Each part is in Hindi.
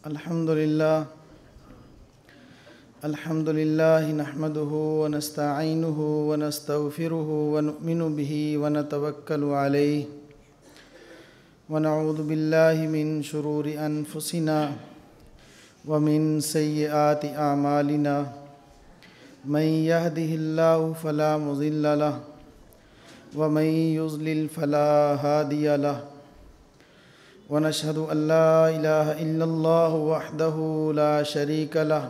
अल्हम्दुलिल्लाह नहमदुहु व नस्तईनुहु व नस्तगफिरुहु व नुमिनु बिही व नतवक्कलु अलैहि व नऊज़ु बिल्लाहि मिन शुरूरि अनफुसिना व मिन सय्यिआति आमालिना मन यहदिहिल्लाहु फला मुज़िल्ल लहु व मन युज़लिल फला हादिय लहु व नशहदु अल्ला इलाहा इल्लल्लाहु वहदहु ला शरीक लहु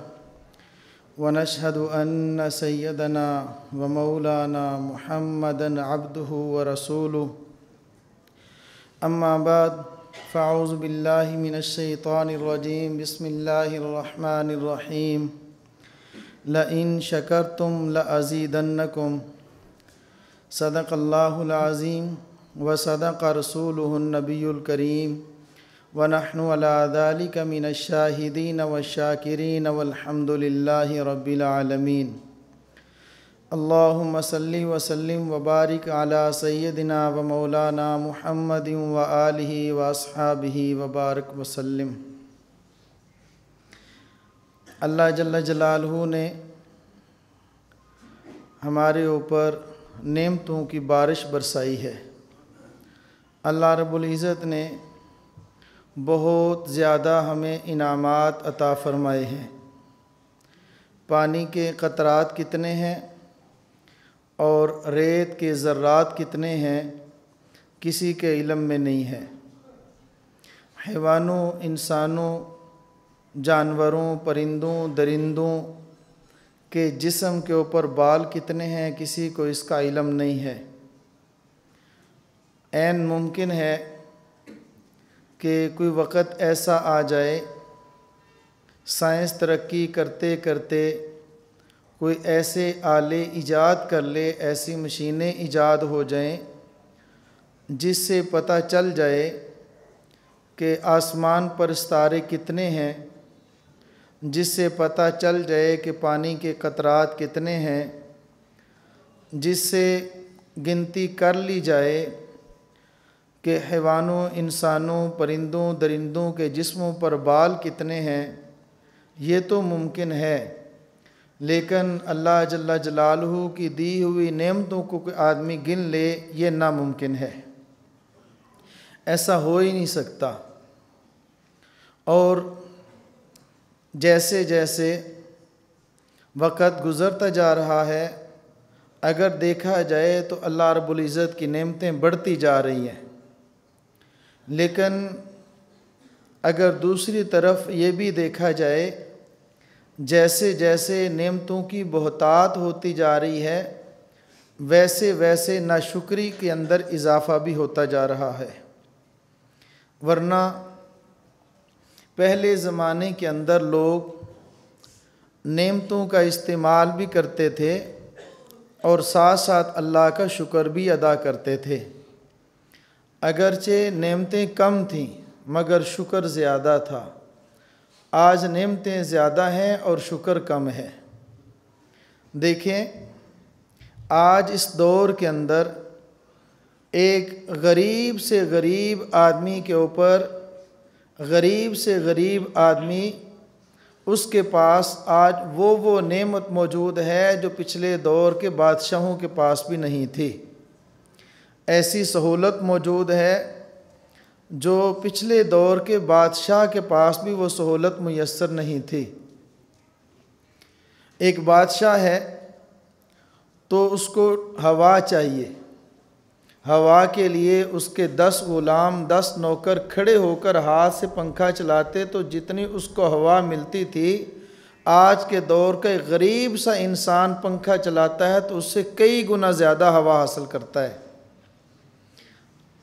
व नशहदु अन्न सय्यदना व मौलाना मुहम्मदन अब्दुहु व रसूलुहु अम्मा बाद फ़अऊज़ु बिल्लाहि मिनश शैतानिर रजीम बिस्मिल्लाहिर रहमानिर रहीम लइन शकरतुम लअज़ीदन्नकुम सदक़ल्लाहुल अज़ीम व सदक़ रसूलुहुन नबियुल करीम व नहनु अला ज़ालिका मिनश शाहिदीन व शाकिरीन वल्हम्दुलिल्लाहि रब्बिल आलमीन। अल्लाहुम्मा सल्लि व सल्लिम व बारिक अला सय्यदिना व मौलाना मुहम्मदिन व आलिहि व अस्हाबिहि व बारिक व सल्लिम। अल्लाह जल्ल जलालहू ने हमारे ऊपर नेमतों की बारिश बरसाई है। अल्लाह रब्बुल इज़्ज़त ने बहुत ज़्यादा हमें इनामात अता फ़रमाए हैं। पानी के क़तरात कितने हैं और रेत के ज़र्रात कितने हैं किसी के इल्म में नहीं है। हैवानों, इंसानों, जानवरों, परिंदों, दरिंदों के जिस्म के ऊपर बाल कितने हैं किसी को इसका इल्म नहीं है। ऐन मुमकिन है कि कोई वक़्त ऐसा आ जाए, साइंस तरक्की करते करते कोई ऐसे आले ईजाद कर ले, ऐसी मशीनें ईजाद हो जाएं जिससे पता चल जाए कि आसमान पर सितारे कितने हैं, जिससे पता चल जाए कि पानी के क़तरात कितने हैं, जिससे गिनती कर ली जाए कि हैवानों, इंसानों, परिंदों, दरिंदों के जिस्मों पर बाल कितने हैं। ये तो मुमकिन है, लेकिन अल्लाह जल्ल जलालहू की दी हुई नेमतों को कोई आदमी गिन ले, ये नामुमकिन है। ऐसा हो ही नहीं सकता। और जैसे जैसे वक़्त गुज़रता जा रहा है, अगर देखा जाए तो अल्लाह रब्बुल इज़्ज़त की नेमतें बढ़ती जा रही हैं। लेकिन अगर दूसरी तरफ ये भी देखा जाए, जैसे जैसे नेमतों की बहुतात होती जा रही है, वैसे वैसे नाशुक्री के अंदर इजाफ़ा भी होता जा रहा है। वरना पहले ज़माने के अंदर लोग नेमतों का इस्तेमाल भी करते थे और साथ साथ अल्लाह का शुक्र भी अदा करते थे। अगरचे नेमतें कम थीं मगर शुक्र ज़्यादा था। आज नेमतें ज़्यादा हैं और शुक्र कम है। देखें, आज इस दौर के अंदर एक गरीब से गरीब आदमी के ऊपर, गरीब से गरीब आदमी, उसके पास आज वो नेमत मौजूद है जो पिछले दौर के बादशाहों के पास भी नहीं थी। ऐसी सहूलत मौजूद है जो पिछले दौर के बादशाह के पास भी वो सहूलत मुयस्सर नहीं थी। एक बादशाह है तो उसको हवा चाहिए। हवा के लिए उसके 10 ग़ुलाम, 10 नौकर खड़े होकर हाथ से पंखा चलाते तो जितनी उसको हवा मिलती थी, आज के दौर का एक गरीब सा इंसान पंखा चलाता है तो उससे कई गुना ज़्यादा हवा हासिल करता है।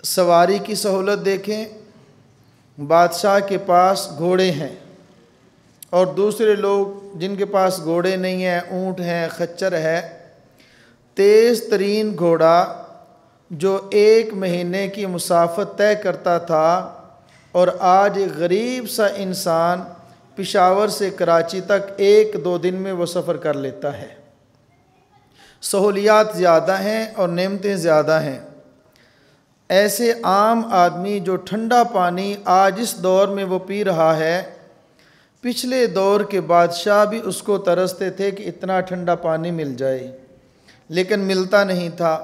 सवारी की सहूलत देखें, बादशाह के पास घोड़े हैं और दूसरे लोग जिनके पास घोड़े नहीं हैं, ऊँट हैं, खच्चर है। तेज़ तरीन घोड़ा जो 1 महीने की मुसाफत तय करता था और आज एक गरीब सा इंसान पेशावर से कराची तक 1-2 दिन में वो सफ़र कर लेता है। सहूलियात ज़्यादा हैं और नेमतें ज़्यादा हैं। ऐसे आम आदमी जो ठंडा पानी आज इस दौर में वो पी रहा है, पिछले दौर के बादशाह भी उसको तरसते थे कि इतना ठंडा पानी मिल जाए, लेकिन मिलता नहीं था,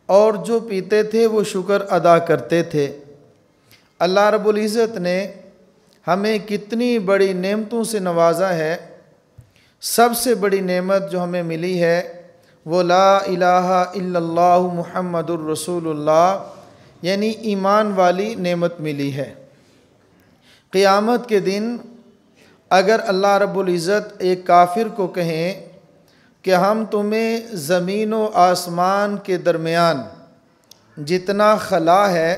और जो पीते थे वो शुक्र अदा करते थे। अल्लाह रब्बुल इज़्ज़त ने हमें कितनी बड़ी नेमतों से नवाजा है। सबसे बड़ी नेमत जो हमें मिली है वो ला इलाहा इल्लल्लाहु मुहम्मदुर रसूलुल्लाह, यानी ईमान वाली नेमत मिली है। क़ियामत के दिन अगर अल्लाह रब्बुल इज़्ज़त एक काफिर को कहें कि हम तुम्हें ज़मीन व आसमान के दरमियान जितना खला है,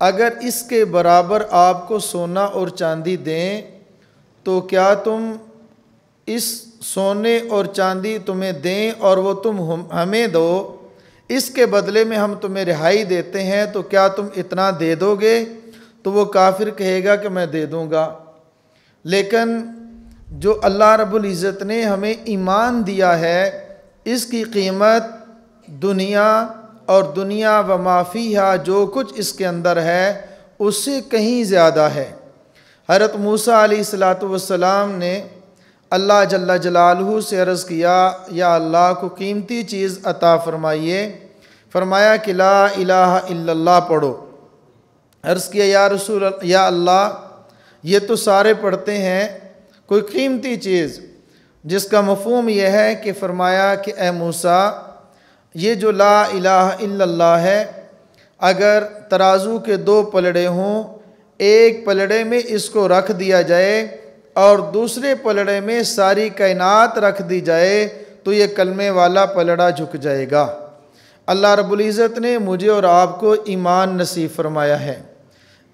अगर इसके बराबर आपको सोना और चांदी दें तो क्या तुम इस सोने और चांदी तुम्हें दें और वो तुम हमें दो, इसके बदले में हम तुम्हें रिहाई देते हैं, तो क्या तुम इतना दे दोगे? तो वो काफिर कहेगा कि मैं दे दूँगा। लेकिन जो अल्लाह रब्बुल इज़्ज़त ने हमें ईमान दिया है, इसकी कीमत दुनिया और दुनिया व माफ़ीहा, जो कुछ इसके अंदर है, उससे कहीं ज़्यादा है। हज़रत मूसा अलैहिस्सलातु वस्सलाम ने अल्लाह जल्ला जलालहू से अर्ज़ किया, या अल्लाह को कीमती चीज़ अता फ़रमाइए। फ़रमाया कि ला इलाहा इल्लल्लाह पढ़ो। अर्ज़ किया या अल्लाह ये तो सारे पढ़ते हैं, कोई कीमती चीज़ जिसका मफ़हूम यह है कि फ़रमाया कि ए मूसा, ये जो ला इलाहा इल्लल्लाह है, अगर तराजू के दो पलड़े हों, एक पलड़े में इसको रख दिया जाए और दूसरे पलड़े में सारी कायनात रख दी जाए, तो ये कलमे वाला पलड़ा झुक जाएगा। अल्लाह रब्बुल इज़्ज़त ने मुझे और आपको ईमान नसीब फरमाया है।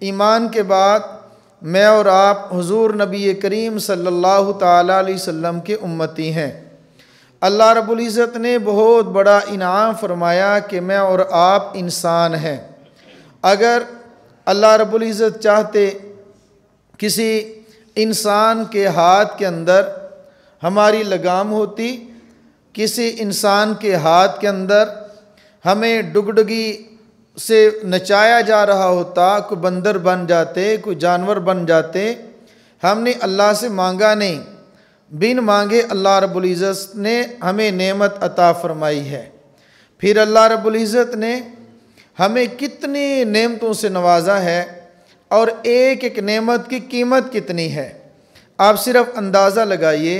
ईमान के बाद मैं और आप हुज़ूर नबी करीम सल्लल्लाहु ताला अलैहि वसल्लम के उम्मती हैं। अल्लाह रब्बुल इज़्ज़त ने बहुत बड़ा इनाम फरमाया कि मैं और आप इंसान हैं। अगर अल्लाह रब्बुल इज़्ज़त चाहते किसी इंसान के हाथ के अंदर हमारी लगाम होती, किसी इंसान के हाथ के अंदर हमें डुगडुगी से नचाया जा रहा होता, कोई बंदर बन जाते, कोई जानवर बन जाते। हमने अल्लाह से मांगा नहीं, बिन मांगे अल्लाह रब्बुल इज़्ज़त ने हमें नेमत अता फ़रमाई है। फिर अल्लाह रब्बुल इज़्ज़त ने हमें कितनी नेमतों से नवाजा है और एक एक नेमत की कीमत कितनी है। आप सिर्फ अंदाज़ा लगाइए,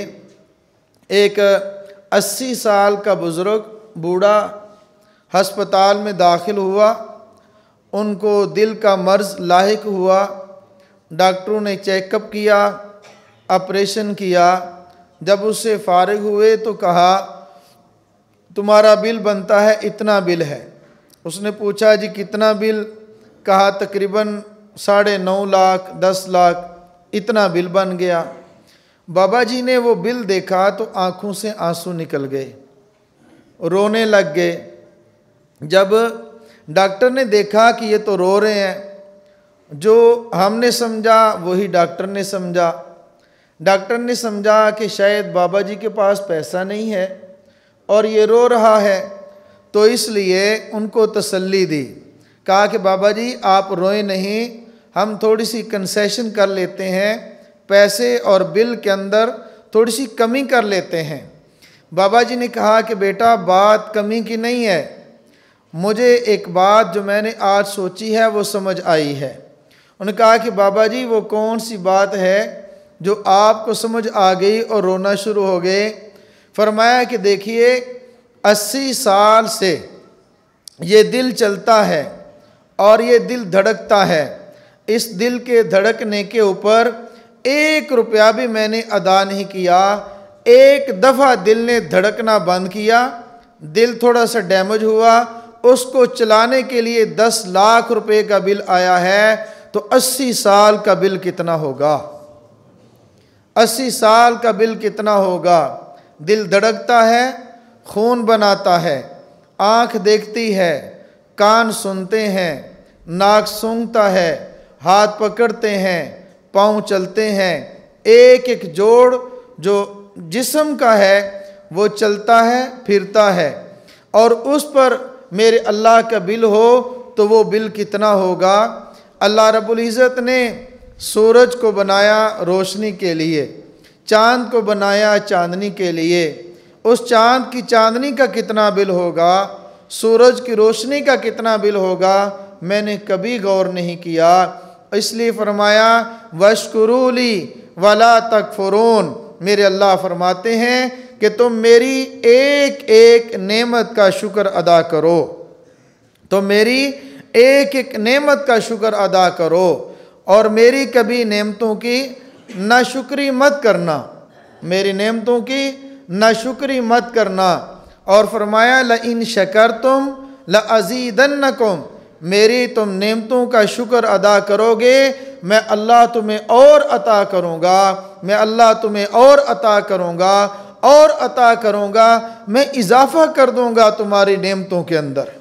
एक 80 साल का बुज़ुर्ग बूढ़ा हस्पताल में दाखिल हुआ, उनको दिल का मर्ज़ लाहिक हुआ, डॉक्टरों ने चेकअप किया, ऑपरेशन किया। जब उससे फारिग हुए तो कहा तुम्हारा बिल बनता है इतना बिल है। उसने पूछा जी कितना बिल? कहा तकरीबन 9.5 लाख 10 लाख इतना बिल बन गया। बाबा जी ने वो बिल देखा तो आंखों से आंसू निकल गए, रोने लग गए। जब डॉक्टर ने देखा कि ये तो रो रहे हैं, जो हमने समझा वही डॉक्टर ने समझा। डॉक्टर ने समझा कि शायद बाबा जी के पास पैसा नहीं है और ये रो रहा है, तो इसलिए उनको तसल्ली दी। कहा कि बाबा जी आप रोए नहीं, हम थोड़ी सी कंसेशन कर लेते हैं, पैसे और बिल के अंदर थोड़ी सी कमी कर लेते हैं। बाबा जी ने कहा कि बेटा बात कमी की नहीं है, मुझे एक बात जो मैंने आज सोची है वो समझ आई है। उन्होंने कहा कि बाबा जी वो कौन सी बात है जो आपको समझ आ गई और रोना शुरू हो गए? फरमाया कि देखिए 80 साल से ये दिल चलता है और ये दिल धड़कता है, इस दिल के धड़कने के ऊपर 1 रुपया भी मैंने अदा नहीं किया। एक दफ़ा दिल ने धड़कना बंद किया, दिल थोड़ा सा डैमेज हुआ, उसको चलाने के लिए 10 लाख रुपए का बिल आया है, तो 80 साल का बिल कितना होगा? 80 साल का बिल कितना होगा? दिल धड़कता है, खून बनाता है, आँख देखती है, कान सुनते हैं, नाक सूंघता है, हाथ पकड़ते हैं, पाँव चलते हैं, एक एक जोड़ जो जिस्म का है वो चलता है फिरता है, और उस पर मेरे अल्लाह का बिल हो तो वो बिल कितना होगा? अल्लाह रब्बुल इज़्ज़त ने सूरज को बनाया रोशनी के लिए, चाँद को बनाया चांदनी के लिए। उस चाँद की चांदनी का कितना बिल होगा, सूरज की रोशनी का कितना बिल होगा, मैंने कभी गौर नहीं किया। इसलिए फरमाया वशकुरूली वला तकफुरून। मेरे अल्लाह फरमाते हैं कि तुम मेरी एक एक नेमत का शुक्र अदा करो, तो मेरी एक एक नेमत का शुक्र अदा करो और मेरी कभी नेमतों की नाशुक्री मत करना, मेरी नेमतों की नाशुक्री मत करना। और फरमाया ल इन शकरतुम ल अज़ीदन्नकुम, मेरी तुम नेमतों का शुक्र अदा करोगे, मैं अल्लाह तुम्हें और अता करूँगा, मैं अल्लाह तुम्हें और अता करूँगा और अता करूँगा, मैं इजाफ़ा कर दूँगा तुम्हारी नेमतों के अंदर।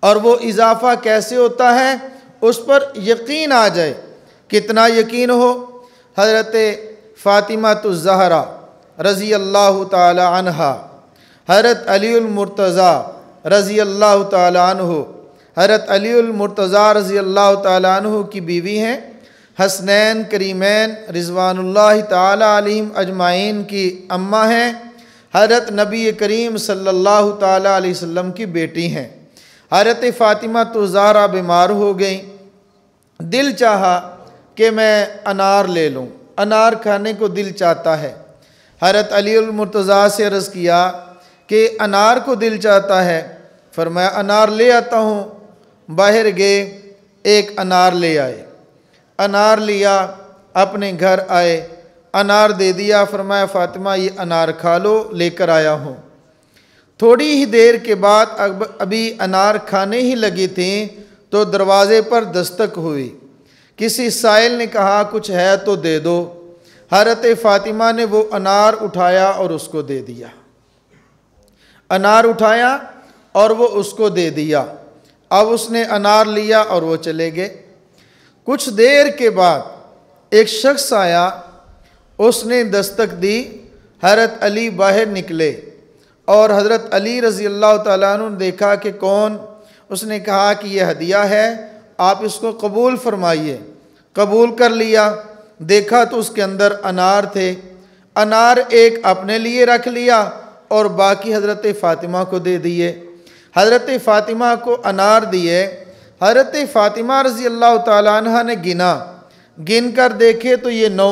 और वो इजाफ़ा कैसे होता है, उस पर यकीन आ जाए। कितना यकीन हो, हज़रत फ़ातिमा ज़हरा रज़ी अल्लाह ताला अन्हा, हज़रत अलीउल मुर्तज़ा रज़ी अल्लाह ताला अन्हु, हज़रत अलीउल मुर्तज़ा रज़ी अल्लाह ताला अन्हु की बीवी हैं, हसनैन करीमैन रिज़वानुल्लाह ताला अलैहिम अजमाइन की अम्मा हैं, हज़रत नबी करीम सल्लल्लाहु ताला अलैहि वसल्लम की बेटी हैं। हज़रत फ़ातिमा ज़हरा बीमार हो गई, दिल चाहा कि मैं अनार ले लूँ, अनार खाने को दिल चाहता है। हज़रत अलीउल मुर्तज़ा से अर्ज़ किया कि अनार को दिल चाहता है, फरमाया अनार ले आता हूँ। बाहर गए, एक अनार ले आए, अनार लिया, अपने घर आए, अनार दे दिया, फरमाया फ़ातिमा ये अनार खा लो, लेकर आया हूँ। थोड़ी ही देर के बाद अभी अनार खाने ही लगी थी तो दरवाज़े पर दस्तक हुई। किसी साइल ने कहा कुछ है तो दे दो। हज़रत फ़ातिमा ने वो अनार उठाया और उसको दे दिया, अनार उठाया और वो उसको दे दिया। अब उसने अनार लिया और वो चले गए। कुछ देर के बाद एक शख्स आया, उसने दस्तक दी, हज़रत अली बाहर निकले और हज़रत अली रज़ी अल्लाह ताला अन्हु ने देखा कि कौन, उसने कहा कि यह हदिया है, आप इसको कबूल फरमाइए। कबूल कर लिया। देखा तो उसके अंदर अनार थे, अनार एक अपने लिए रख लिया और बाकी हज़रत फ़ातिमा को दे दिए। हज़रत फ़ातिमा को अनार दिए। हज़रत फ़ातिमा रज़ी अल्लाह ताला अन्हा ने गिन कर देखे तो ये 9।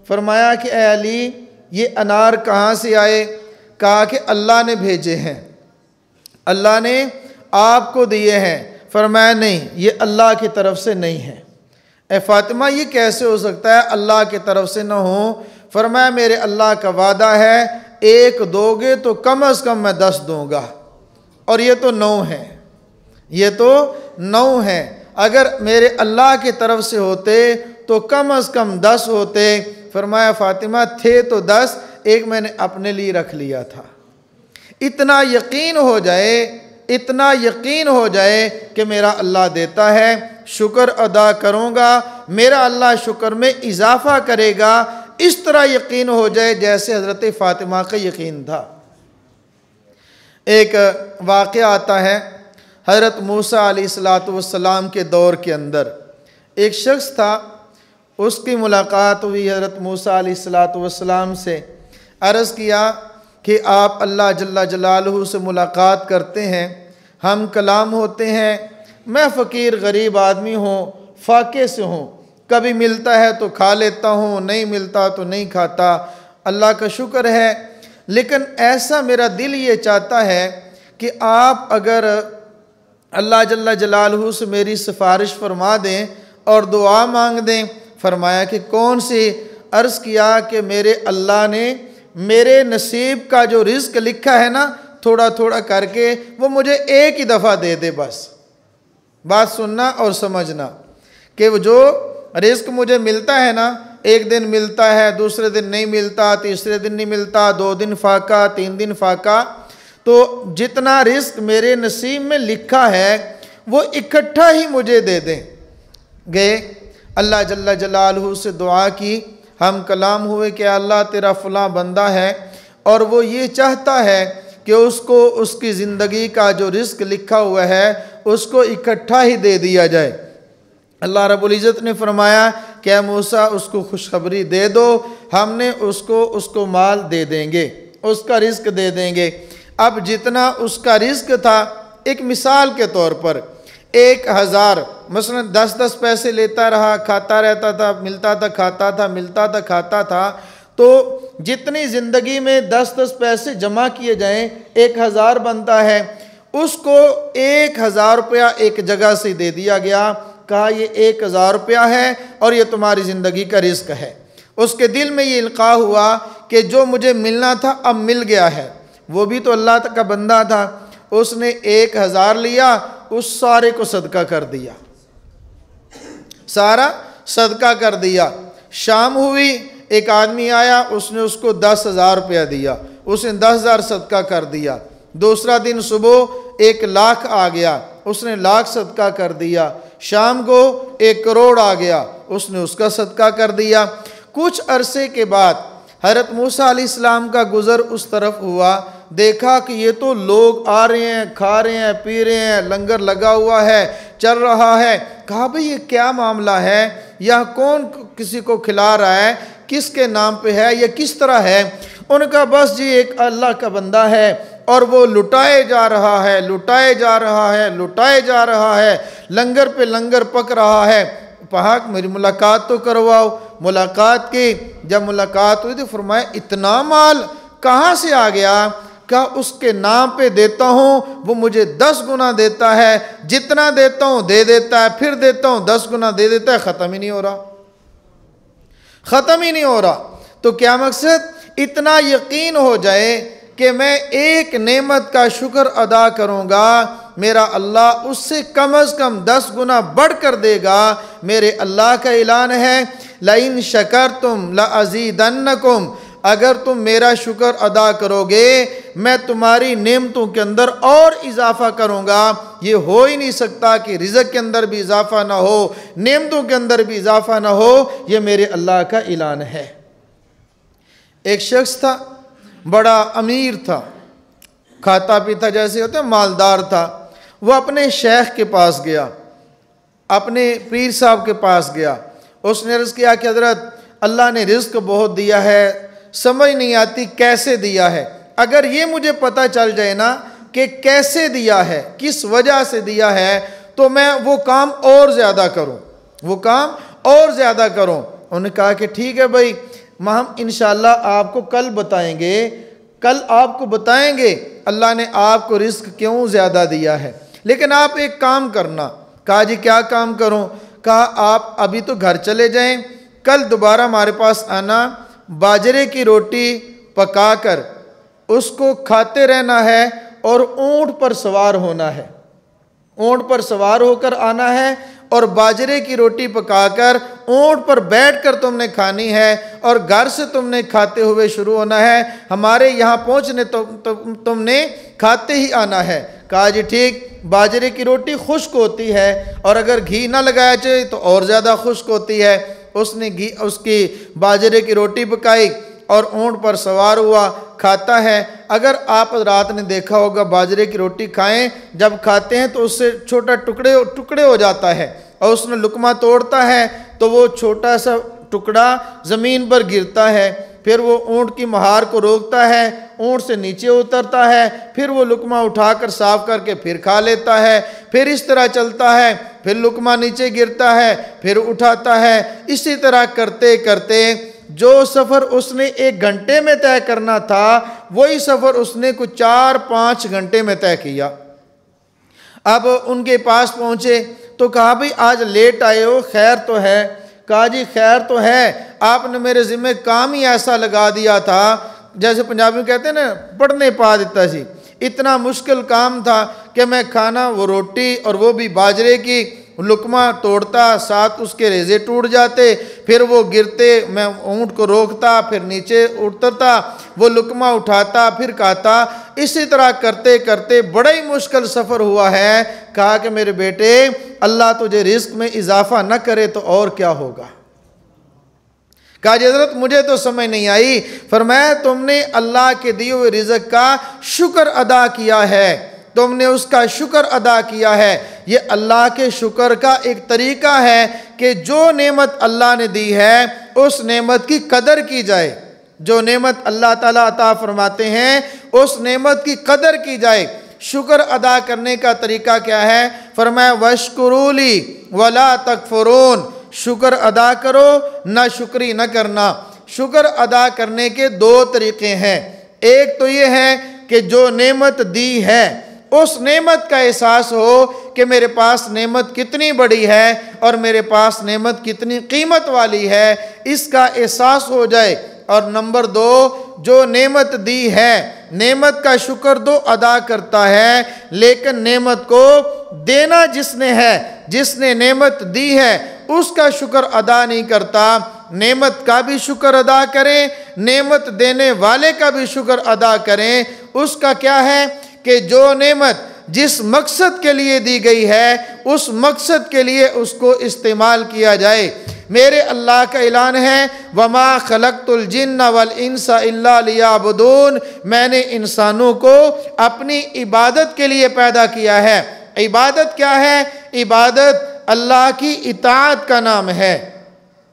फरमाया कि ए अली ये अनार कहाँ से आए? कहा कि अल्लाह ने भेजे हैं, अल्लाह ने आपको दिए हैं। फरमाया नहीं, ये अल्लाह की तरफ से नहीं है। ए फ़ातिमा ये कैसे हो सकता है अल्लाह की तरफ से न हो? फरमाया मेरे अल्लाह का वादा है, एक दोगे तो कम से कम मैं 10 दूँगा, और ये तो 9 है, ये तो 9 है। अगर मेरे अल्लाह की तरफ से होते तो कम से कम 10 होते। फरमाया फ़ातिमा थे तो 10, एक मैंने अपने लिए रख लिया था। इतना यकीन हो जाए, इतना यकीन हो जाए कि मेरा अल्लाह देता है, शुक्र अदा करूँगा, मेरा अल्लाह शुक्र में इजाफ़ा करेगा, इस तरह यकीन हो जाए जैसे हज़रत फ़ातिमा का यकीन था। एक वाक़या आता है, हज़रत मूसा अलैहिस्सलाम के दौर के अंदर एक शख्स था, उसकी मुलाकात हुई हज़रत मूसा अलैहिस्सलाम से। अर्ज़ किया कि आप अल्लाह जल्ला जलालहू से मुलाकात करते हैं, हम कलाम होते हैं, मैं फ़कीर गरीब आदमी हूँ, फ़ाके से हूँ, कभी मिलता है तो खा लेता हूँ, नहीं मिलता तो नहीं खाता, अल्लाह का शुक्र है। लेकिन ऐसा मेरा दिल ये चाहता है कि आप अगर अल्लाह जल्ला जलालहू से मेरी सिफारिश फरमा दें और दुआ मांग दें। फरमाया कि कौन सी? अर्ज़ किया कि मेरे अल्लाह ने मेरे नसीब का जो रिज़्क लिखा है ना, थोड़ा थोड़ा करके वो मुझे एक ही दफ़ा दे दे। बस बात सुनना और समझना कि वो जो रिज़्क मुझे मिलता है ना, एक दिन मिलता है, दूसरे दिन नहीं मिलता, तीसरे दिन नहीं मिलता, 2 दिन फाका, 3 दिन फाका, तो जितना रिज़्क मेरे नसीब में लिखा है वो इकट्ठा ही मुझे दे दें। गए अल्लाह जल्ला जलालहू से दुआ की, हम कलाम हुए कि अल्लाह तेरा फ़लाँ बंदा है और वो ये चाहता है कि उसको उसकी ज़िंदगी का जो रिज़्क लिखा हुआ है उसको इकट्ठा ही दे दिया जाए। अल्लाह रब्बुल इज़्ज़त ने फरमाया क्या मूसा उसको खुशखबरी दे दो, हमने उसको माल दे देंगे, उसका रिस्क दे देंगे। अब जितना उसका रिस्क था, एक मिसाल के तौर पर 1000 मसलन 10-10 पैसे लेता रहा, खाता रहता था, मिलता था खाता था, मिलता था खाता था, तो जितनी ज़िंदगी में 10-10 पैसे जमा किए जाएं 1000 बनता है। उसको 1000 रुपया एक जगह से दे दिया गया, कहा ये 1000 रुपया है और ये तुम्हारी ज़िंदगी का रिस्क है। उसके दिल में ये इल्का हुआ कि जो मुझे मिलना था अब मिल गया है। वो भी तो अल्लाह का बंदा था, उसने 1000 लिया, उस सारे को सदका कर दिया, सारा सदका कर दिया। शाम हुई, एक आदमी आया, उसने उसको 10,000 रुपया दिया, उसने 10,000 सदका कर दिया। दूसरा दिन सुबह 1 लाख आ गया, उसने लाख सदका कर दिया। शाम को 1 करोड़ आ गया, उसने उसका सदका कर दिया। कुछ अरसे के बाद हज़रत मूसा अलैहिस्सलाम का गुज़र उस तरफ हुआ, देखा कि ये तो लोग आ रहे हैं, खा रहे हैं, पी रहे हैं, लंगर लगा हुआ है, चल रहा है। कहा भाई ये क्या मामला है, यह कौन किसी को खिला रहा है, किसके नाम पे है, यह किस तरह है। उनका बस जी एक अल्लाह का बंदा है और वो लुटाए जा रहा है, लुटाए जा रहा है, लुटाए जा रहा है, लंगर पे लंगर पक रहा है। पहाक मेरी मुलाकात तो करवाओ। मुलाकात की, जब मुलाकात हुई तो फरमाया इतना माल कहाँ से आ गया। कहा उसके नाम पे देता हूँ, वो मुझे 10 गुना देता है, जितना देता हूँ दे देता है, फिर देता हूँ 10 गुना दे देता है, ख़त्म ही नहीं हो रहा, ख़त्म ही नहीं हो रहा। तो क्या मकसद, इतना यकीन हो जाए कि मैं एक नेमत का शुक्र अदा करूँगा, मेरा अल्लाह उससे कम अज़ कम 10 गुना बढ़ कर देगा। मेरे अल्लाह का ऐलान है लइन शकरतुम लअज़ीदन्नकुम, अगर तुम मेरा शुक्र अदा करोगे मैं तुम्हारी नेमतों के अंदर और इजाफ़ा करूँगा। ये हो ही नहीं सकता कि रिज़्क़ के अंदर भी इजाफ़ा ना हो, नेमतों के अंदर भी इजाफ़ा ना हो, ये मेरे अल्लाह का ऐलान है। एक शख्स था, बड़ा अमीर था, खाता पीता जैसे होता है, मालदार था। वह अपने शेख के पास गया, अपने पीर साहब के पास गया। उसने अर्ज़ किया कि हज़रत अल्लाह ने रिज़्क़ बहुत दिया है, समझ नहीं आती कैसे दिया है। अगर ये मुझे पता चल जाए ना कि कैसे दिया है, किस वजह से दिया है, तो मैं वो काम और ज़्यादा करूँ, वो काम और ज़्यादा करूँ। उन्होंने कहा कि ठीक है भाई, हम इंशाअल्लाह आपको कल बताएंगे, कल आपको बताएंगे अल्लाह ने आपको रिस्क क्यों ज़्यादा दिया है, लेकिन आप एक काम करना। कहा जी क्या काम करूं? कहा आप अभी तो घर चले जाएं, कल दोबारा हमारे पास आना, बाजरे की रोटी पकाकर उसको खाते रहना है और ऊँट पर सवार होना है, ऊँट पर सवार होकर आना है और बाजरे की रोटी पकाकर ऊँट पर बैठकर तुमने खानी है और घर से तुमने खाते हुए शुरू होना है। हमारे यहाँ पहुँचने तुमने खाते ही आना है। कहा जी ठीक। बाजरे की रोटी खुश्क होती है और अगर घी ना लगाया जाए तो और ज़्यादा खुश्क होती है। उसने घी उसकी बाजरे की रोटी पकाई और ऊँट पर सवार हुआ, खाता है। अगर आप रात ने देखा होगा बाजरे की रोटी खाएं, जब खाते हैं तो उससे छोटा टुकड़े हो जाता है और उसमें लुकमा तोड़ता है तो वो छोटा सा टुकड़ा ज़मीन पर गिरता है। फिर वो ऊँट की महार को रोकता है, ऊँट से नीचे उतरता है, फिर वो लुकमा उठाकर साफ करके फिर खा लेता है। फिर इस तरह चलता है, फिर लुकमा नीचे गिरता है, फिर उठाता है। इसी तरह करते करते जो सफ़र उसने 1 घंटे में तय करना था, वही सफ़र उसने कुछ 4-5 घंटे में तय किया। अब उनके पास पहुँचे तो कहा भाई आज लेट आए हो, खैर तो है? कहा जी खैर तो है, आपने मेरे ज़िम्मे काम ही ऐसा लगा दिया था, जैसे पंजाबी में कहते हैं ना, पढ़ने पा देता जी। इतना मुश्किल काम था कि मैं खाना, वो रोटी और वो भी बाजरे की, लुकमा तोड़ता, साथ उसके रेज़े टूट जाते, फिर वो गिरते, मैं ऊँट को रोकता, फिर नीचे उतरता, वो लुकमा उठाता, फिर खाता। इसी तरह करते करते बड़ा ही मुश्किल सफ़र हुआ है। कहा कि मेरे बेटे अल्लाह तुझे रिस्क में इजाफ़ा न करे तो और क्या होगा। कहा हज़रत मुझे तो समझ नहीं आई। फरमाया तुमने अल्लाह के दिए हुए रिज़्क़ का शुक्र अदा किया है, तुमने उसका शुक्र अदा किया है। ये अल्लाह के शुक्र का एक तरीका है कि जो नेमत अल्लाह ने दी है उस नेमत की कदर की जाए। जो नेमत अल्लाह ताला अता फरमाते हैं उस नेमत की कदर की जाए। शुक्र अदा करने का तरीका क्या है? फरमाया वशकुरूली वला तकफुरून, शुक्र अदा करो ना शुक्री न करना। शुक्र अदा करने के दो तरीके हैं। एक तो ये है कि जो नेमत दी है उस नेमत का एहसास हो कि मेरे पास नेमत कितनी बड़ी है और मेरे पास नेमत कितनी कीमत वाली है, इसका एहसास हो जाए। और नंबर दो, जो नेमत दी है नेमत का शुक्र तो अदा करता है, लेकिन नेमत को देना जिसने है, जिसने नेमत दी है उसका शुक्र अदा नहीं करता। नेमत का भी शुक्र अदा करें, नेमत देने वाले का भी शुक्र अदा करें। उसका क्या है कि जो नेमत जिस मकसद के लिए दी गई है उस मकसद के लिए उसको इस्तेमाल किया जाए। मेरे अल्लाह का ऐलान है वमा खलक़तुल जिन्ना वल इंसा इल्ला लियाबुदून, मैंने इंसानों को अपनी इबादत के लिए पैदा किया है। इबादत क्या है? इबादत अल्लाह की इताअत का नाम है।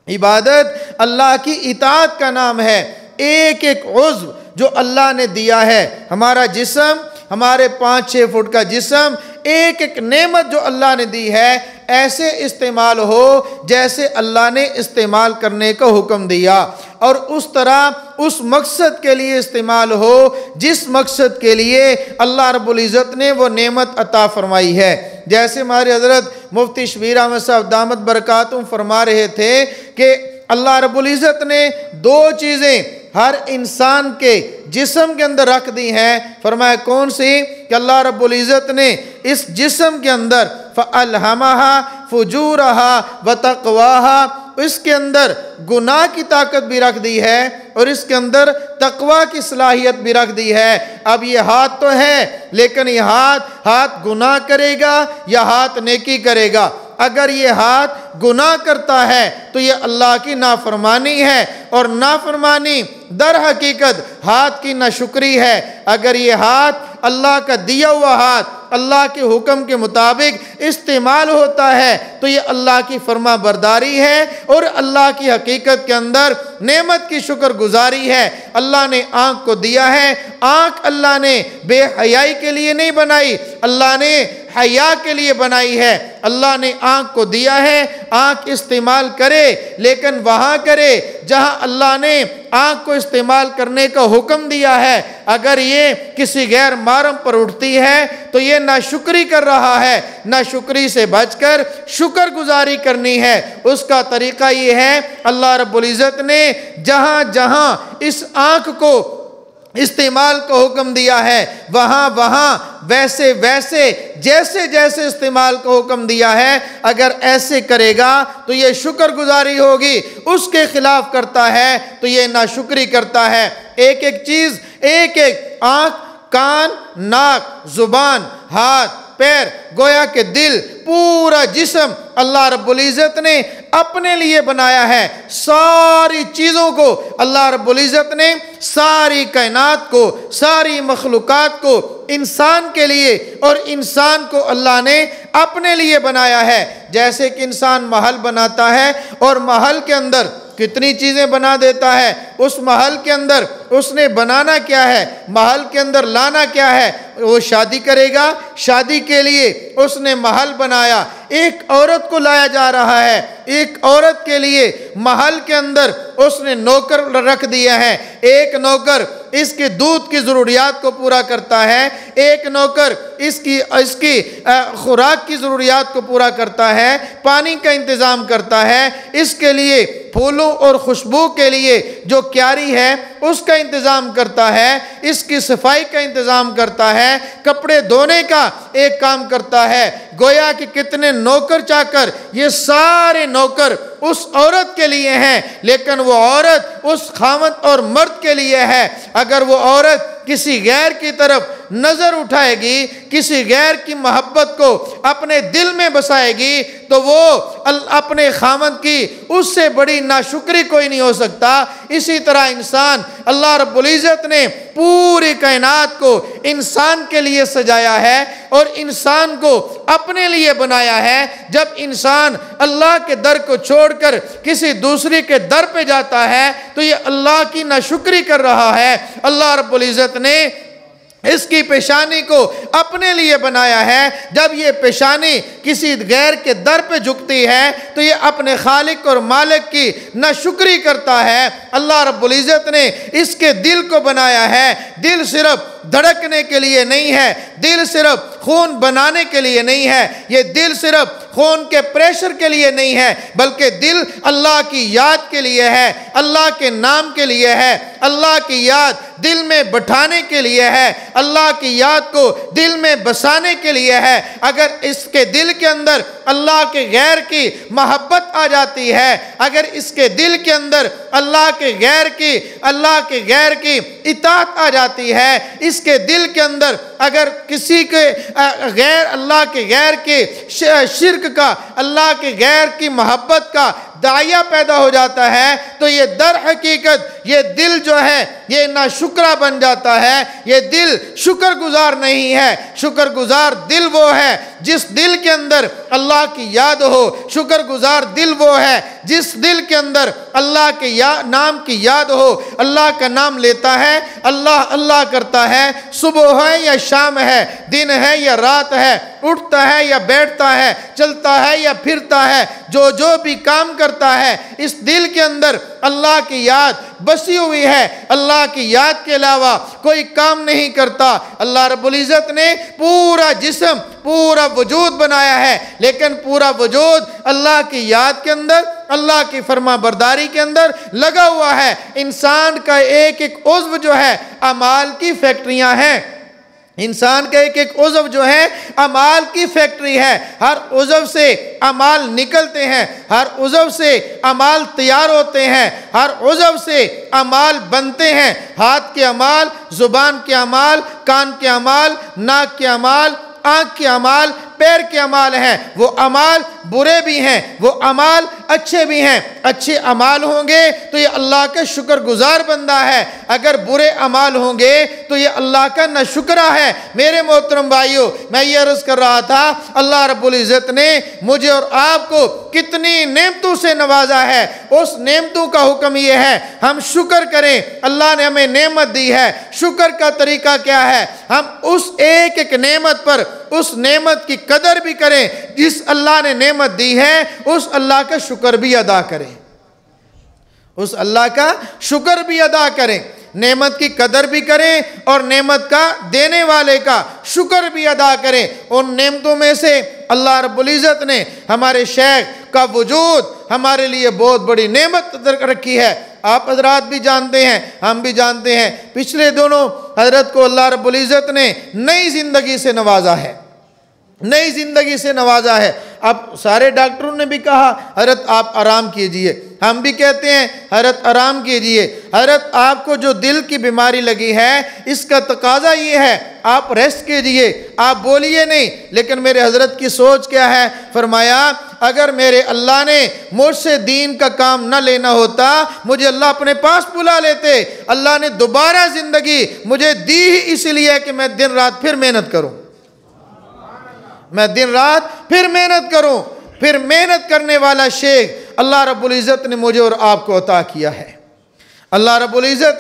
इबादत अल्लाह की इताअत का नाम है। एक एक उज़्व जो अल्लाह ने दिया है, हमारा जिस्म, हमारे 5-6 फुट का जिस्म, एक एक नेमत जो अल्लाह ने दी है ऐसे इस्तेमाल हो जैसे अल्लाह ने इस्तेमाल करने का हुक्म दिया, और उस तरह उस मकसद के लिए इस्तेमाल हो जिस मकसद के लिए अल्लाह रब्बुल इज़्ज़त ने वो नेमत अता फरमाई है। जैसे हमारे हज़रत मुफ्ती शबीर अहमद साहब दामत बरकातुहू फरमा रहे थे कि अल्लाह रब्बुल इज़्ज़त ने दो चीज़ें हर इंसान के जिस्म के अंदर रख दी हैं। फरमाया कौन सी? कि अल्लाह रब्बुल इज़्ज़त ने इस जिस्म के अंदर फ़अल्हमहा फुजूरहा व तक़वाहा, इसके अंदर गुनाह की ताकत भी रख दी है और इसके अंदर तकवा की सलाहियत भी रख दी है। अब ये हाथ तो है, लेकिन ये हाथ गुनाह करेगा या हाथ नेकी करेगा? अगर ये हाथ गुनाह करता है तो ये अल्लाह की नाफरमानी है, और नाफरमानी दर हकीकत हाथ की नाशुक्री है। अगर ये हाथ अल्लाह का दिया हुआ हाथ अल्लाह के हुक्म के मुताबिक इस्तेमाल होता है तो ये अल्लाह की फरमा बरदारी है और अल्लाह की हकीकत के अंदर नेमत की शुक्रगुजारी है। अल्लाह ने आँख को दिया है, आँख अल्लाह ने बेहयाई के लिए नहीं बनाई, अल्लाह ने हया के लिए बनाई है। अल्लाह ने आँख को दिया है, आँख इस्तेमाल करे, लेकिन वहाँ करे जहाँ अल्लाह ने आँख को इस्तेमाल करने का हुक्म दिया है। अगर ये किसी गैर महरम पर उठती है तो ये नाशुक्री कर रहा है। नाशुक्री से बचकर शुक्रगुजारी करनी है। उसका तरीका ये है, अल्लाह रब्बुल इज़्ज़त ने जहाँ जहाँ इस आँख को इस्तेमाल का हुक्म दिया है वहाँ वहाँ वैसे वैसे जैसे जैसे इस्तेमाल का हुक्म दिया है, अगर ऐसे करेगा तो ये शुक्रगुजारी होगी, उसके खिलाफ करता है तो ये नाशुक्री करता है। एक एक चीज़, एक एक आँख, कान, नाक, जुबान, हाथ, पैर, गोया के दिल, पूरा जिस्म अल्लाह रब्बुल इज़्ज़त ने अपने लिए बनाया है। सारी चीज़ों को अल्लाह रब्बुल इज़्ज़त ने, सारी कायनात को, सारी मखलूक़ात को इंसान के लिए, और इंसान को अल्लाह ने अपने लिए बनाया है। जैसे कि इंसान महल बनाता है और महल के अंदर कितनी चीज़ें बना देता है, उस महल के अंदर उसने बनाना क्या है, महल के अंदर लाना क्या है? वो शादी करेगा, शादी के लिए उसने महल बनाया। एक औरत को लाया जा रहा है, एक औरत के लिए महल के अंदर उसने नौकर रख दिया है। एक नौकर इसके दूध की ज़रूरियात को पूरा करता है, एक नौकर इसकी खुराक की ज़रूरियात को पूरा करता है, पानी का इंतज़ाम करता है, इसके लिए फूलों और खुशबू के लिए जो क्यारी है उसका इंतज़ाम करता है, इसकी सफाई का इंतज़ाम करता है, कपड़े धोने का एक काम करता है। गोया कि कितने नौकर चाकर, ये सारे नौकर उस औरत के लिए हैं, लेकिन वो औरत उस खामद और मर्द के लिए है। अगर वो औरत किसी गैर की तरफ नज़र उठाएगी, किसी गैर की मोहब्बत को अपने दिल में बसाएगी, तो वो अपने खामद की उससे बड़ी नाशुक्री कोई नहीं हो सकता। इसी तरह इंसान, अल्लाह रब्बुल इज़्ज़त ने पूरी कायनात को इंसान के लिए सजाया है और इंसान को अपने लिए बनाया है। जब इंसान अल्लाह के दर को छोड़कर किसी दूसरे के दर पे जाता है तो ये अल्लाह की नाशुक्री कर रहा है। अल्लाह रब्बुल इज़्ज़त ने इसकी पेशानी को अपने लिए बनाया है। जब ये पेशानी किसी गैर के दर पे झुकती है तो ये अपने खालिक और मालिक की नाशुक्री करता है। अल्लाह रब्बुल इज़्ज़त ने इसके दिल को बनाया है। दिल सिर्फ धड़कने के लिए नहीं है, दिल सिर्फ खून बनाने के लिए नहीं है, ये दिल सिर्फ खून के प्रेशर के लिए नहीं है, बल्कि दिल अल्लाह की याद के लिए है, अल्लाह के नाम के लिए है, अल्लाह की याद दिल में बैठाने के लिए है, अल्लाह की याद को दिल में बसाने के लिए है। अगर इसके दिल के अंदर अल्लाह के गैर की मोहब्बत आ जाती है, अगर इसके दिल के अंदर अल्लाह के गैर की इताअत आ जाती है, इसके दिल के अंदर अगर किसी के गैर अल्लाह के गैर के शिर्क का, अल्लाह के गैर की मोहब्बत का दाया पैदा हो जाता है, तो ये दर हकीकत ये दिल जो है ये नाशुक्रा बन जाता है। ये दिल शुक्रगुजार नहीं है। शुक्रगुजार दिल वो है जिस दिल के अंदर अल्लाह की याद हो। शुक्रगुजार दिल वो है जिस दिल के अंदर अल्लाह के नाम की याद हो, अल्लाह का नाम लेता है, अल्लाह अल्लाह करता है। सुबह है या शाम है, दिन है या रात है, उठता है या बैठता है, चलता है या फिरता है, जो भी काम करता है, इस दिल के अंदर अल्लाह की याद बसी हुई है। अल्लाह की याद के अलावा कोई काम नहीं करता। अल्लाह रब्बुल इज़्ज़त ने पूरा जिस्म, पूरा वजूद बनाया है, लेकिन पूरा वजूद अल्लाह की याद के अंदर, अल्लाह की फरमाबरदारी के अंदर लगा हुआ है। इंसान का एक एक उज़्व जो है अमाल की फैक्ट्रियां हैं। इंसान का एक एक उज़्व जो है अमाल की फैक्ट्री है। हर उज़्व से अमाल निकलते हैं, हर उज़्व से अमाल तैयार होते हैं, हर उज़्व से अमाल बनते हैं। हाथ के अमाल, ज़ुबान के अमाल, कान के अमाल, नाक के अमाल, आँख के अमाल, पैर के अमाल हैं। वो अमाल बुरे भी हैं, वो अमाल अच्छे भी हैं। अच्छे अमाल होंगे तो ये अल्लाह का शुक्रगुजार बंदा है, अगर बुरे अमाल होंगे तो ये अल्लाह का नाशुक्रा है। मेरे मोहतरम भाइयों, मैं ये अर्ज़ कर रहा था, अल्लाह रब्बुल इज़्ज़त ने मुझे और आपको कितनी नेमतों से नवाजा है। उस नेमतों का हुक्म ये है हम शुक्र करें। अल्लाह ने हमें नेमत दी है, शुक्र का तरीका क्या है? हम उस एक एक नेमत पर उस नेमत की कदर भी करें। जिस अल्लाह ने नेमत दी है उस अल्लाह का शुक्र भी अदा करें, उस अल्लाह का शुक्र भी अदा करें, नेमत की कदर भी करें और नेमत का देने वाले का शुक्र भी अदा करें। उन नेमतों में से अल्लाह रब्बुल इज़्ज़त ने हमारे शेख का वजूद हमारे लिए बहुत बड़ी नेमत रखी है। आप हजरात भी जानते हैं, हम भी जानते हैं, पिछले दोनों हजरत को अल्लाह रब्बुल इज़्ज़त ने नई ज़िंदगी से नवाजा है, नई ज़िंदगी से नवाजा है। अब सारे डॉक्टरों ने भी कहा हजरत आप आराम कीजिए, हम भी कहते हैं हजरत आराम कीजिए। हजरत आपको जो दिल की बीमारी लगी है इसका तकाजा ये है आप रेस्ट कीजिए, आप बोलिए नहीं। लेकिन मेरे हजरत की सोच क्या है? फरमाया अगर मेरे अल्लाह ने मुझसे दीन का काम न लेना होता, मुझे अल्लाह अपने पास बुला लेते। अल्लाह ने दोबारा ज़िंदगी मुझे दी ही इसलिए कि मैं दिन रात फिर मेहनत करूं, मैं दिन रात फिर मेहनत करूं। फिर मेहनत करने वाला शेख अल्लाह रब्बुल इज़्ज़त ने मुझे और आपको अता किया है। अल्लाह रब्बुल इज़्ज़त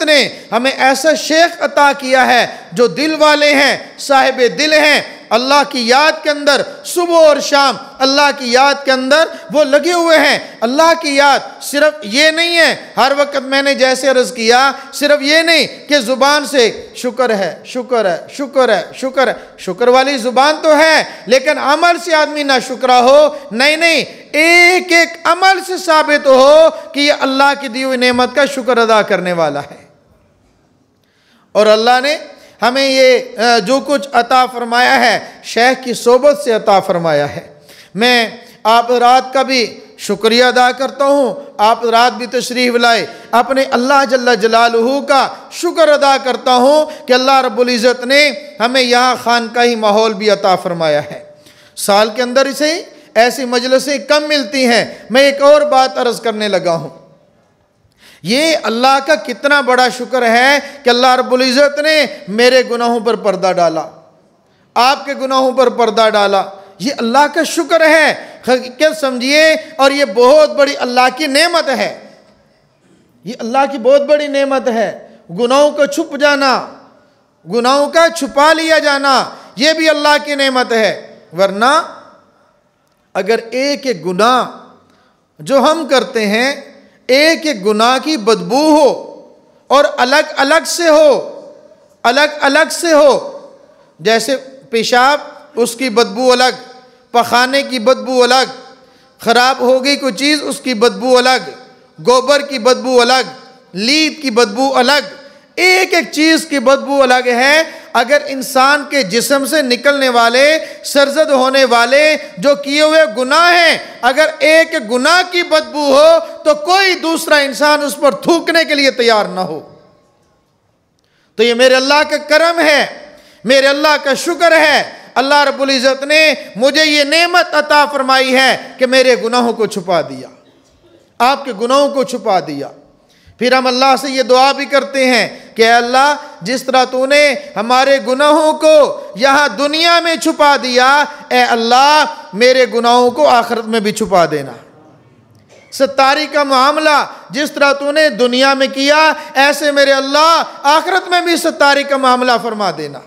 ने हमें ऐसा शेख अता किया है जो दिल वाले हैं, साहिब दिल हैं। अल्लाह की याद के अंदर सुबह और शाम अल्लाह की याद के अंदर वो लगे हुए हैं। अल्लाह की याद सिर्फ ये नहीं है हर वक्त, मैंने जैसे अर्ज़ किया, सिर्फ ये नहीं कि ज़ुबान से शुक्र है, शुक्र है, शुक्र है, शुक्र है। शुक्र वाली ज़ुबान तो है, लेकिन अमल से आदमी ना शुक्रा हो, नहीं नहीं, एक एक अमल से साबित हो कि ये अल्लाह की दी हुई नेमत का शुक्र अदा करने वाला है। और अल्लाह ने हमें ये जो कुछ अता फरमाया है शेख की सोबत से अता फरमाया है। मैं आप रात का भी शुक्रिया अदा करता हूँ। आप रात भी तशरीफ़ लाए, अपने अल्लाह जल्ला जलालुहू का शुक्र अदा करता हूँ कि अल्लाह रब्बुल इज़्ज़त ने हमें यहाँ खानकाही माहौल भी अता फ़रमाया है। साल के अंदर इसे ऐसी मजलिसें कम मिलती हैं। मैं एक और बात अर्ज़ करने लगा हूँ, ये अल्लाह का कितना बड़ा शुक्र है कि अल्लाह रब्बुल इज़्ज़त ने मेरे गुनाहों पर पर्दा डाला, आपके गुनाहों पर पर्दा डाला। ये अल्लाह का शुक्र है, हकीकत समझिए। और ये बहुत बड़ी अल्लाह की नेमत है, ये अल्लाह की बहुत बड़ी नेमत है। गुनाहों का छुप जाना, गुनाहों का छुपा लिया जाना, ये भी अल्लाह की नेमत है। वरना अगर एक एक गुनाह जो हम करते हैं, एक एक गुनाह की बदबू हो और अलग अलग से हो, अलग अलग से हो, जैसे पेशाब उसकी बदबू अलग, पखाने की बदबू अलग, ख़राब हो गई कोई चीज़ उसकी बदबू अलग, गोबर की बदबू अलग, लीद की बदबू अलग, एक एक चीज़ की बदबू अलग है। अगर इंसान के जिस्म से निकलने वाले, सरजद होने वाले जो किए हुए गुनाह हैं, अगर एक गुनाह की बदबू हो तो कोई दूसरा इंसान उस पर थूकने के लिए तैयार ना हो। तो ये मेरे अल्लाह का करम है, मेरे अल्लाह का शुक्र है। अल्लाह रब्बुल इज़्ज़त ने मुझे ये नेमत अता फरमाई है कि मेरे गुनाहों को छुपा दिया, आपके गुनाहों को छुपा दिया। फिर हम अल्लाह से ये दुआ भी करते हैं कि अल्लाह जिस तरह तूने हमारे गुनाहों को यहाँ दुनिया में छुपा दिया, ए अल्लाह मेरे गुनाहों को आखिरत में भी छुपा देना। सत्तारी का मामला जिस तरह तूने दुनिया में किया, ऐसे मेरे अल्लाह आखिरत में भी सत्तारी का मामला फरमा देना।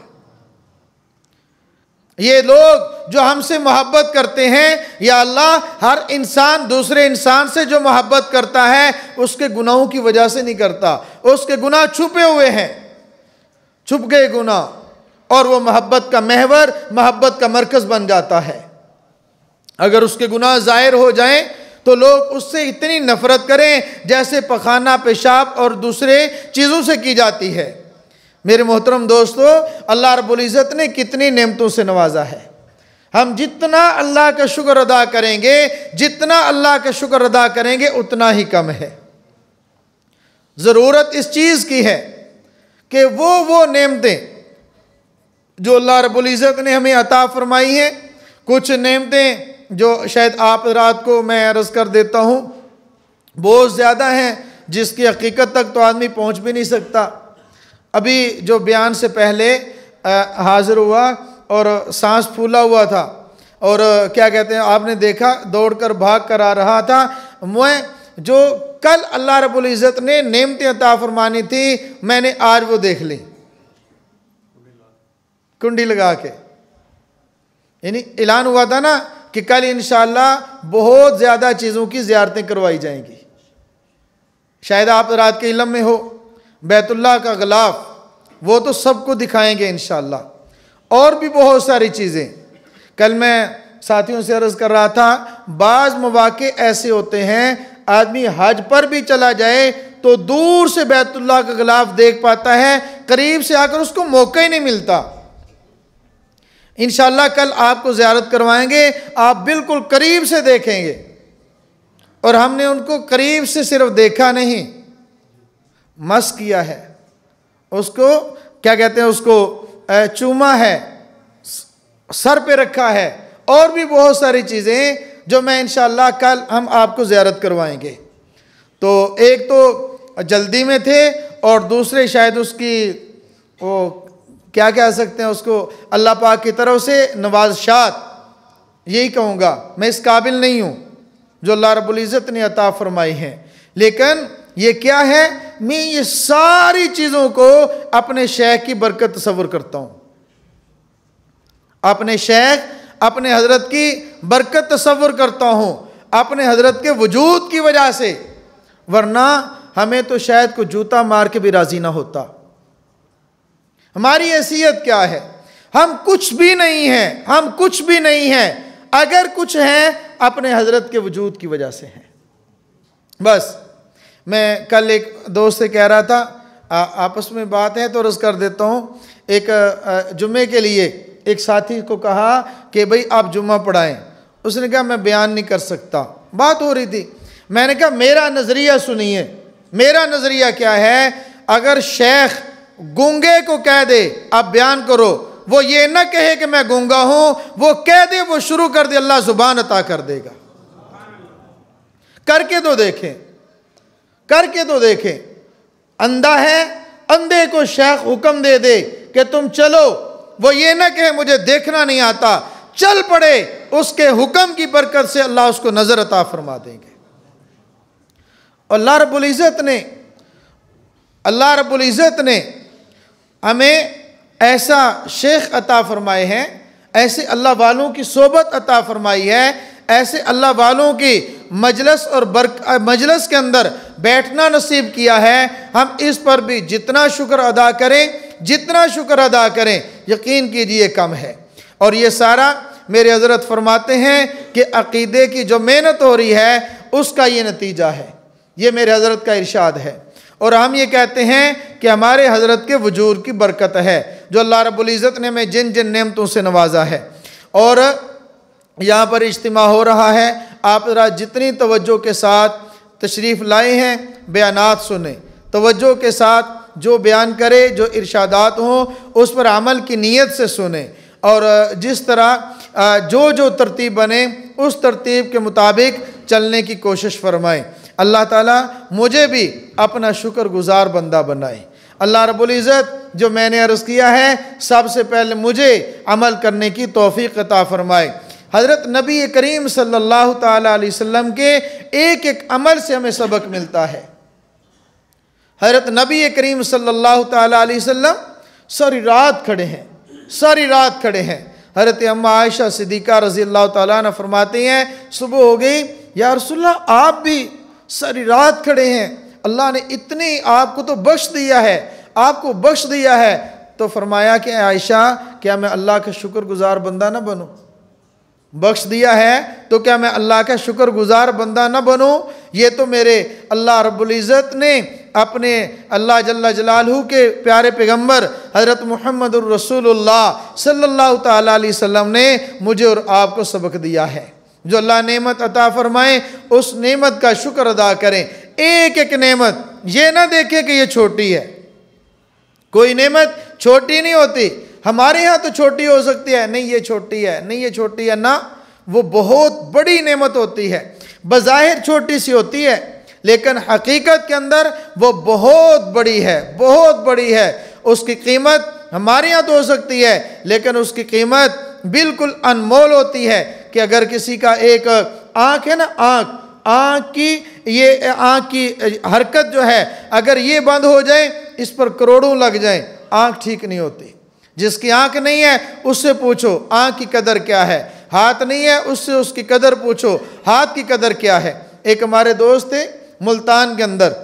ये लोग जो हमसे मोहब्बत करते हैं, या अल्लाह हर इंसान दूसरे इंसान से जो मोहब्बत करता है उसके गुनाहों की वजह से नहीं करता, उसके गुनाह छुपे हुए हैं, छुप गए गुनाह, और वो मोहब्बत का महवर, मोहब्बत का मरकज़ बन जाता है। अगर उसके गुनाह ज़ाहिर हो जाएं तो लोग उससे इतनी नफ़रत करें जैसे पखाना, पेशाब और दूसरे चीज़ों से की जाती है। मेरे मोहतरम दोस्तों, अल्लाह रब्बुल इज़्ज़त ने कितनी नेमतों से नवाजा है। हम जितना अल्लाह का शुक्र अदा करेंगे, जितना अल्लाह का शुक्र अदा करेंगे उतना ही कम है। ज़रूरत इस चीज़ की है कि वो नेमतें जो अल्लाह रब्बुल इज़्ज़त ने हमें अता फरमाई हैं, कुछ नेमतें जो शायद आप रात को मैं अर्ज़ कर देता हूँ, बहुत ज़्यादा हैं जिसकी हकीकत तक तो आदमी पहुँच भी नहीं सकता। अभी जो बयान से पहले हाज़िर हुआ और सांस फूला हुआ था, और क्या कहते हैं, आपने देखा दौड़कर भाग कर आ रहा था। मैं जो कल अल्लाह रब्बुल इज़्ज़त ने नेमतें अता फरमानी थी, मैंने आज वो देख ली कुंडी लगा के। यानी ऐलान हुआ था ना कि कल इंशाअल्लाह बहुत ज़्यादा चीज़ों की ज़ियारतें करवाई जाएंगी। शायद आप रात के इल्म में हो, बैतुल्लाह का ग़िलाफ़ वो तो सबको दिखाएंगे इंशाअल्लाह, और भी बहुत सारी चीज़ें। कल मैं साथियों से अर्ज़ कर रहा था, बाज़ मौक़े ऐसे होते हैं आदमी हज पर भी चला जाए तो दूर से बैतुल्लाह का ग़िलाफ़ देख पाता है, करीब से आकर उसको मौका ही नहीं मिलता। इंशाअल्लाह कल आपको ज़ियारत करवाएंगे, आप बिल्कुल करीब से देखेंगे। और हमने उनको करीब से सिर्फ देखा नहीं, मस किया है, उसको क्या कहते हैं, उसको चूमा है, सर पे रखा है, और भी बहुत सारी चीज़ें जो मैं इंशाअल्लाह कल हम आपको ज़ियारत करवाएंगे। तो एक तो जल्दी में थे, और दूसरे शायद उसकी वो क्या कह सकते हैं, उसको अल्लाह पाक की तरफ से नवाज़शात, यही कहूँगा। मैं इस काबिल नहीं हूँ जो अल्लाह रब्बुल इज़्ज़त ने अता फरमाई हैं, लेकिन ये क्या है, मैं ये सारी चीज़ों को अपने शेख की बरकत तसव्वुर करता हूँ, अपने शेख, अपने हज़रत की बरकत तसव्वुर करता हूँ, अपने हज़रत के वजूद की वजह से। वरना हमें तो शायद कोई जूता मार के भी राज़ी ना होता। हमारी हैसियत क्या है, हम कुछ भी नहीं हैं, हम कुछ भी नहीं हैं। अगर कुछ हैं अपने हज़रत के वजूद की वजह से हैं। बस मैं कल एक दोस्त से कह रहा था, आपस में बात है तो अर्ज़ कर देता हूँ। एक जुम्मे के लिए एक साथी को कहा कि भाई आप जुम्मा पढ़ाएं। उसने कहा मैं बयान नहीं कर सकता, बात हो रही थी। मैंने कहा मेरा नज़रिया सुनिए, मेरा नज़रिया क्या है, अगर शेख गूंगे को कह दे आप बयान करो, वो ये ना कहे कि मैं गूंगा हूं, वो कह दे, वो शुरू कर दे, अल्लाह जुबान अता कर देगा। करके तो देखें, करके तो देखें। अंधा है, अंधे को शेख हुक्म दे दे कि तुम चलो, वो ये ना कहे मुझे देखना नहीं आता, चल पड़े, उसके हुक्म की बरकत से अल्लाह उसको नजर अता फरमा देंगे। और अल्लाह रब्बुल इज़्ज़त ने हमें ऐसा शेख अता फरमाए हैं, ऐसे अल्लाह वालों की सोबत अता फरमाई है, ऐसे अल्लाह वालों की मजलिस और मजलिस के अंदर बैठना नसीब किया है। हम इस पर भी जितना शुक्र अदा करें, जितना शुक्र अदा करें, यकीन कीजिए कम है। और ये सारा मेरे हज़रत फरमाते हैं कि अक़ीदे की जो मेहनत हो रही है उसका ये नतीजा है, ये मेरे हज़रत का इरशाद है। और हम ये कहते हैं कि हमारे हज़रत के वजूद की बरकत है, जो अल्लाह रब्बुल इज़्ज़त ने हमें जिन जिन नेमतों से नवाजा है। और यहाँ पर इज्तिमा हो रहा है, आप ज़रा जितनी तवज्जो के साथ तशरीफ़ लाए हैं, बयानात सुने, तवज्जो के साथ जो बयान करे, जो इरशादात हों उस पर अमल की नीयत से सुने, और जिस तरह जो जो तरतीब बने उस तरतीब के मुताबिक चलने की कोशिश फरमाएं। अल्लाह ताला मुझे भी अपना शुक्रगुजार बंदा बनाए। अल्लाह रब्बुल इज़्ज़त जो मैंने अर्ज़ किया है, सबसे पहले मुझे अमल करने की तौफ़ीक़ अता फ़रमाए। हज़रत नबी करीम सल्लल्लाहु ताला अलैहि वसल्लम के एक एक अमल से हमें सबक मिलता है। हज़रत नबी करीम सल्लल्लाहु ताला अलैहि वसल्लम सारी रात खड़े हैं, सारी रात खड़े हैं। हज़रत अम्मा आयशा सिद्दीक़ा रज़ी अल्लाह ताला अन्हा फरमाती हैं, सुबह हो गई, या रसूलल्लाह आप भी सारी रात खड़े हैं, अल्लाह ने इतनी आपको तो बख्श दिया है, आपको बख्श दिया है। तो फरमाया कि आयशा, क्या मैं अल्लाह का शुक्रगुजार बंदा ना बनूं? बख्श दिया है तो क्या मैं अल्लाह का शुक्रगुजार बंदा ना बनूं? ये तो मेरे अल्लाह रब्बुल इज़्ज़त ने अपने अल्लाह जल्ला जलालहू के प्यारे पैगम्बर हज़रत मुहम्मदुर रसूलुल्लाह सल्लल्लाहु ताला अलैहि वसल्लम ने मुझे और आपको सबक दिया है। जो अल्लाह नेमत अता फरमाए उस नेमत का शुक्र अदा करें। एक एक नेमत ये ना देखें कि ये छोटी है, कोई नेमत छोटी नहीं होती। हमारे यहाँ तो छोटी हो सकती है, नहीं ये छोटी है, नहीं ये छोटी है, ना, वो बहुत बड़ी नेमत होती है। बज़ाहिर छोटी सी होती है लेकिन हकीकत के अंदर वो बहुत बड़ी है, बहुत बड़ी है। उसकी कीमत हमारे यहाँ तो हो सकती है लेकिन उसकी कीमत बिल्कुल अनमोल होती है। कि अगर किसी का एक आँख है ना, आँख की ये आँख की हरकत जो है, अगर ये बंद हो जाए, इस पर करोड़ों लग जाए, आँख ठीक नहीं होती। जिसकी आँख नहीं है उससे पूछो आँख की कदर क्या है, हाथ नहीं है उससे उसकी कदर पूछो, हाथ की कदर क्या है। एक हमारे दोस्त थे मुल्तान के अंदर,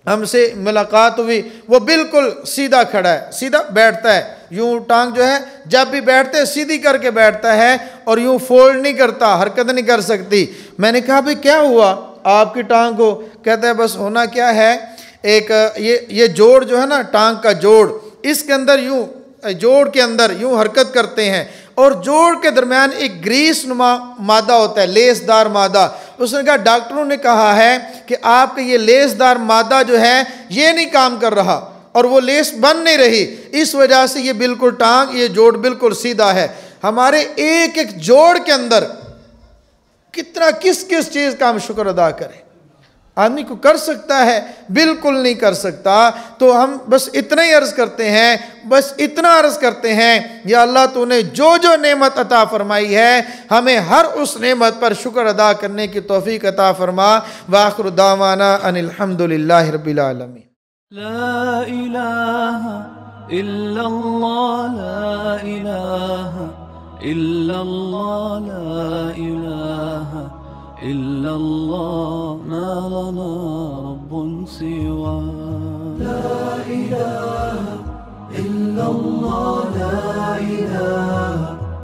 हमसे मुलाकात हुई, वो बिल्कुल सीधा खड़ा है, सीधा बैठता है, यूं टांग जो है जब भी बैठते हैं सीधी करके बैठता है और यूं फोल्ड नहीं करता, हरकत नहीं कर सकती। मैंने कहा भाई क्या हुआ आपकी टांग को? कहता है बस होना क्या है, एक ये जोड़ जो है ना, टांग का जोड़, इसके अंदर यूं, जोड़ के अंदर यूं हरकत करते हैं और जोड़ के दरमियान एक ग्रीस नुमा मादा होता है, लेसदार मादा। उसने कहा डॉक्टरों ने कहा है कि आपका ये लेसदार मादा जो है ये नहीं काम कर रहा और वो लेस बन नहीं रही, इस वजह से ये बिल्कुल टांग, ये जोड़ बिल्कुल सीधा है। हमारे एक एक जोड़ के अंदर कितना किस किस चीज़ का हम शुक्र अदा करें। आदमी को कर सकता है, बिल्कुल नहीं कर सकता। तो हम बस इतना ही अर्ज़ करते हैं, बस इतना अर्ज़ करते हैं, या अल्लाह तूने जो जो नेमत अता फरमाई है हमें हर उस नेमत पर शुक्र अदा करने की तौफीक अता फरमा। वाखिर दावाना अनिल हम्दुलिल्लाहि रब्बिल आलमीन। ला इलाहा इल्लल्लाह, ला इलाहा इल्लल्लाह, ला इलाहा इल्लल्लाह, मा लना रब्बुन सिवा। ला इलाहा